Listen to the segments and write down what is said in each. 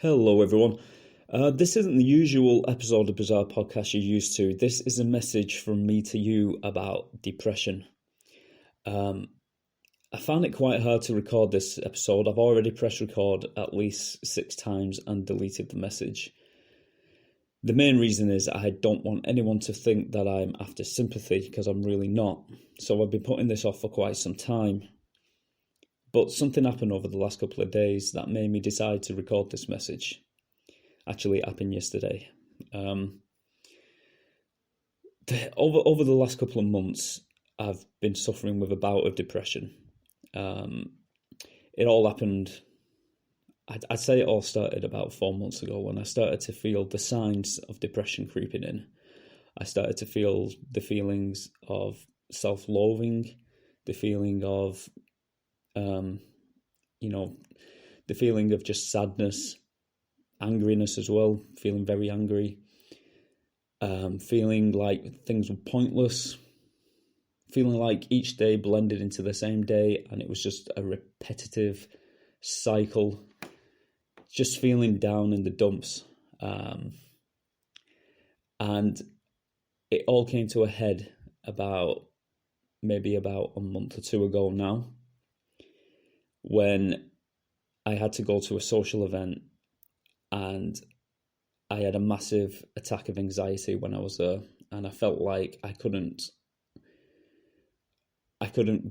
Hello, everyone. This isn't the usual episode of Bizarre Podcast you're used to. This is a message from me to you about depression. I found it quite hard to record this episode. I've already pressed record at least 6 times and deleted the message. The main reason is I don't want anyone to think that I'm after sympathy, because I'm really not. So I've been putting this off for quite some time. But something happened over the last couple of days that made me decide to record this message. Actually, it happened yesterday. Over the last couple of months, I've been suffering with a bout of depression. It all happened, I'd say it all started about 4 months ago when I started to feel the signs of depression creeping in. I started to feel the feelings of self-loathing, the feeling of the feeling of just sadness, angriness as well, feeling very angry, feeling like things were pointless, feeling like each day blended into the same day and it was just a repetitive cycle, just feeling down in the dumps. And it all came to a head maybe about a month or two ago now, when I had to go to a social event and I had a massive attack of anxiety when I was there, and I felt like I couldn't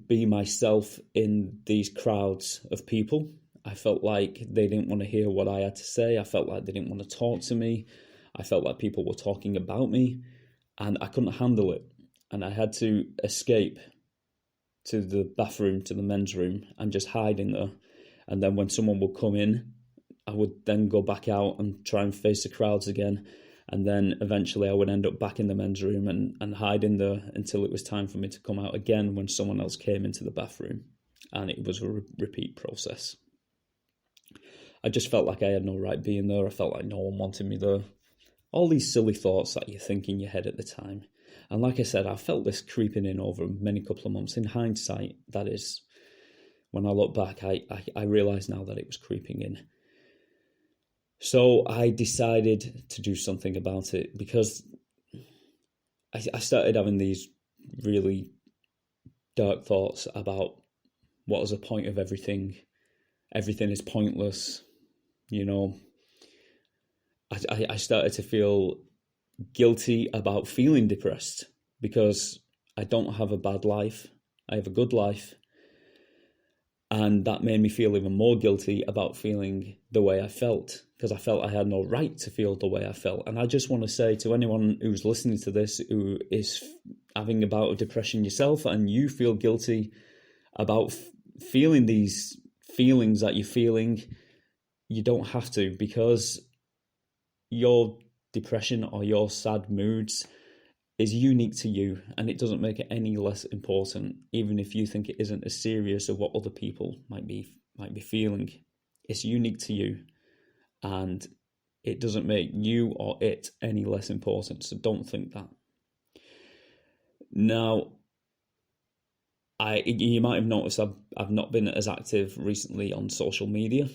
be myself in these crowds of people. I felt like they didn't want to hear what I had to say. I felt like they didn't want to talk to me. I felt like people were talking about me and I couldn't handle it. And I had to escape to the bathroom, to the men's room, and just hide in there. And then when someone would come in, I would then go back out and try and face the crowds again. And then eventually I would end up back in the men's room and hide in there until it was time for me to come out again when someone else came into the bathroom. And it was a repeat process. I just felt like I had no right being there. I felt like no one wanted me there. All these silly thoughts that you think in your head at the time. And like I said, I felt this creeping in over many couple of months. In hindsight, that is, when I look back, I realise now that it was creeping in. So I decided to do something about it, because I started having these really dark thoughts about what is the point of everything. Everything is pointless, I started to feel guilty about feeling depressed because I don't have a bad life. I have a good life. And that made me feel even more guilty about feeling the way I felt, because I felt I had no right to feel the way I felt. And I just want to say to anyone who's listening to this, who is having a bout of depression yourself and you feel guilty about feeling these feelings that you're feeling, you don't have to, because your depression or your sad moods is unique to you, and it doesn't make it any less important, even if you think it isn't as serious as what other people might be feeling. It's unique to you, and it doesn't make you or it any less important, so don't think that. Now, you might have noticed I've not been as active recently on social media.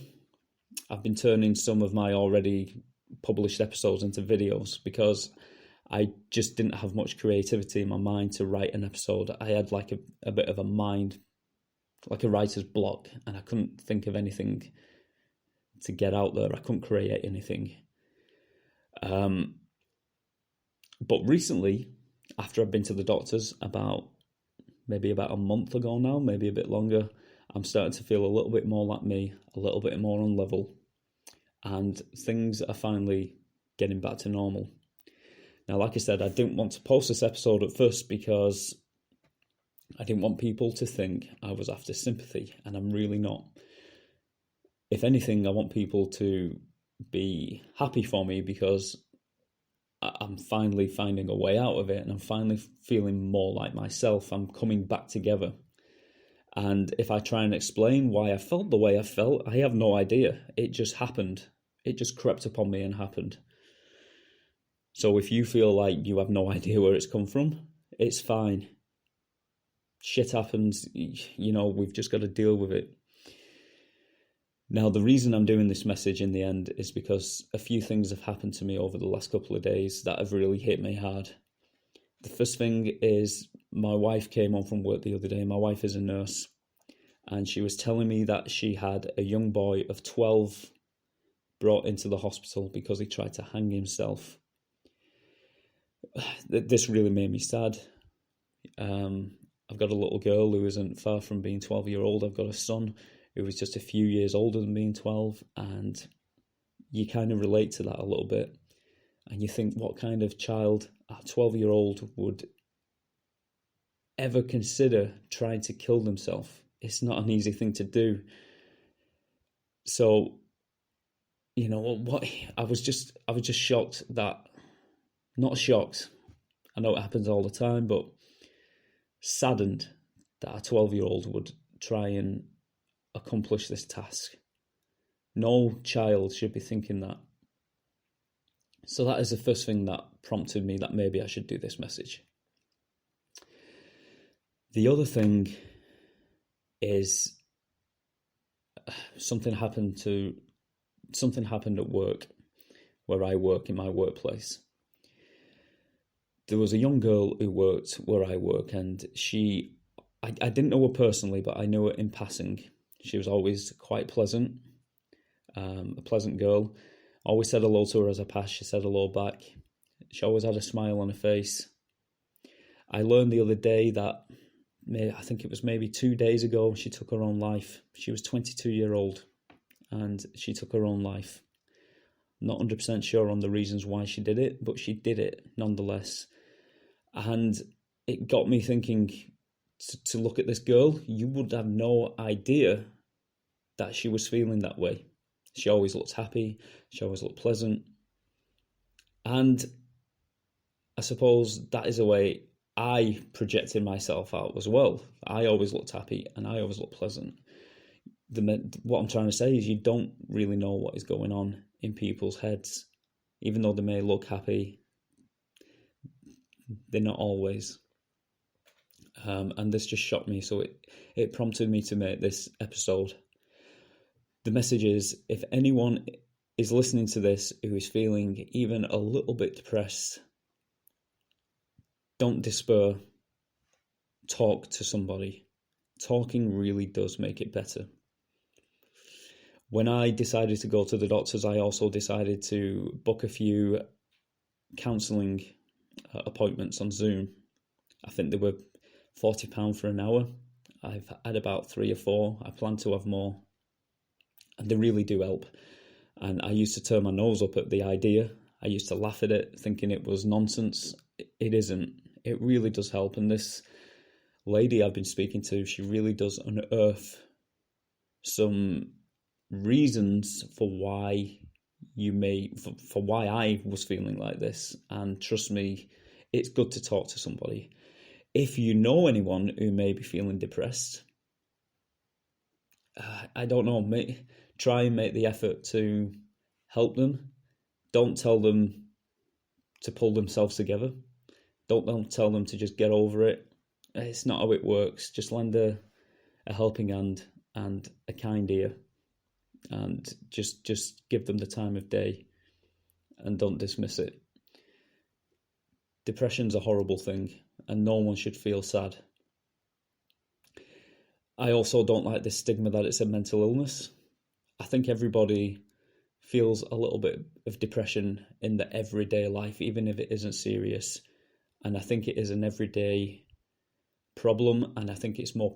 I've been turning some of my already published episodes into videos because I just didn't have much creativity in my mind to write an episode. I had like a bit of a mind, like a writer's block, and I couldn't think of anything to get out there. I couldn't create anything. But recently, after I've been to the doctors maybe about a month ago now, maybe a bit longer, I'm starting to feel a little bit more like me, a little bit more on level, and things are finally getting back to normal. Now, like I said, I didn't want to post this episode at first because I didn't want people to think I was after sympathy, and I'm really not. If anything, I want people to be happy for me because I'm finally finding a way out of it, and I'm finally feeling more like myself. I'm coming back together. And if I try and explain why I felt the way I felt, I have no idea. It just happened. It just crept upon me and happened. So if you feel like you have no idea where it's come from, it's fine. Shit happens, we've just got to deal with it. Now, the reason I'm doing this message in the end is because a few things have happened to me over the last couple of days that have really hit me hard. The first thing is my wife came home from work the other day. My wife is a nurse, and she was telling me that she had a young boy of 12 brought into the hospital because he tried to hang himself. This really made me sad. I've got a little girl who isn't far from being 12-year-old. I've got a son who was just a few years older than being 12, and you kind of relate to that a little bit. And you think, what kind of child, a 12-year-old, would ever consider trying to kill themselves? It's not an easy thing to do. So, you know what? I was just shocked that, not shocked. I know it happens all the time, but saddened that a 12-year-old would try and accomplish this task. No child should be thinking that. So that is the first thing that prompted me that maybe I should do this message. The other thing is something happened at work, where I work, in my workplace. There was a young girl who worked where I work, and I didn't know her personally, but I knew her in passing. She was always quite pleasant, a pleasant girl. Always said hello to her as I passed. She said hello back. She always had a smile on her face. I learned the other day that, I think it was maybe 2 days ago, she took her own life. She was 22-year-old, and she took her own life. Not 100% sure on the reasons why she did it, but she did it nonetheless. And it got me thinking, to look at this girl, you would have no idea that she was feeling that way. She always looked happy. She always looked pleasant. And I suppose that is a way I projected myself out as well. I always looked happy and I always looked pleasant. What I'm trying to say is, you don't really know what is going on in people's heads. Even though they may look happy, they're not always. And this just shocked me, so it prompted me to make this episode. The message is, if anyone is listening to this who is feeling even a little bit depressed, don't despair. Talk to somebody. Talking really does make it better. When I decided to go to the doctors, I also decided to book a few counselling appointments on Zoom. I think they were £40 for an hour. I've had about 3 or 4. I plan to have more. And they really do help. And I used to turn my nose up at the idea. I used to laugh at it, thinking it was nonsense. It isn't. It really does help. And this lady I've been speaking to, she really does unearth some reasons for why for why I was feeling like this. And trust me, it's good to talk to somebody. If you know anyone who may be feeling depressed, I don't know, try and make the effort to help them. Don't tell them to pull themselves together. Don't tell them to just get over it. It's not how it works. Just lend a helping hand and a kind ear, and just give them the time of day, and don't dismiss it. Depression's a horrible thing, and no one should feel sad. I also don't like this stigma that it's a mental illness. I think everybody feels a little bit of depression in their everyday life, even if it isn't serious. And I think it is an everyday problem, and I think it's more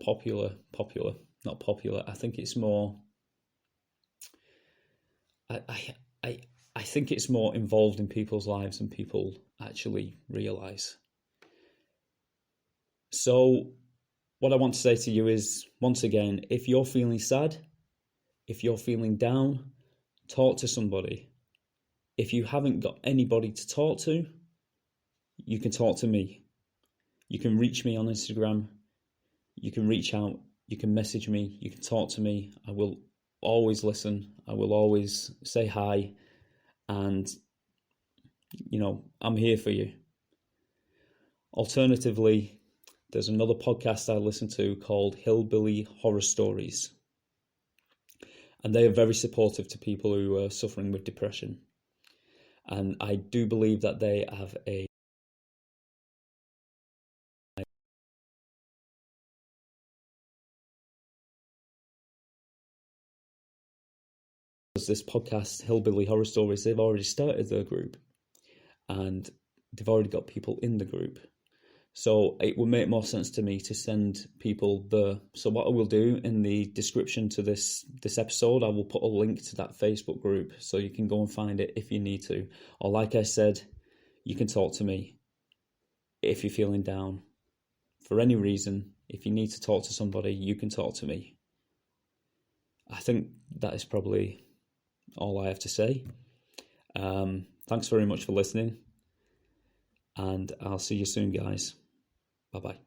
not popular. I think it's more, I think it's more involved in people's lives than people actually realise. So what I want to say to you is, once again, if you're feeling sad, if you're feeling down, talk to somebody. If you haven't got anybody to talk to, you can talk to me. You can reach me on Instagram. You can reach out. You can message me. You can talk to me. I will always listen. I will always say hi. And, I'm here for you. Alternatively, there's another podcast I listen to called Hillbilly Horror Stories. And they are very supportive to people who are suffering with depression. And I do believe that they have this podcast, Hillbilly Horror Stories, they've already started their group and they've already got people in the group. So it would make more sense to me to send people there. So what I will do in the description to this episode, I will put a link to that Facebook group so you can go and find it if you need to. Or like I said, you can talk to me if you're feeling down. For any reason, if you need to talk to somebody, you can talk to me. I think that is probably all I have to say. Thanks very much for listening, and I'll see you soon, guys. Bye-bye.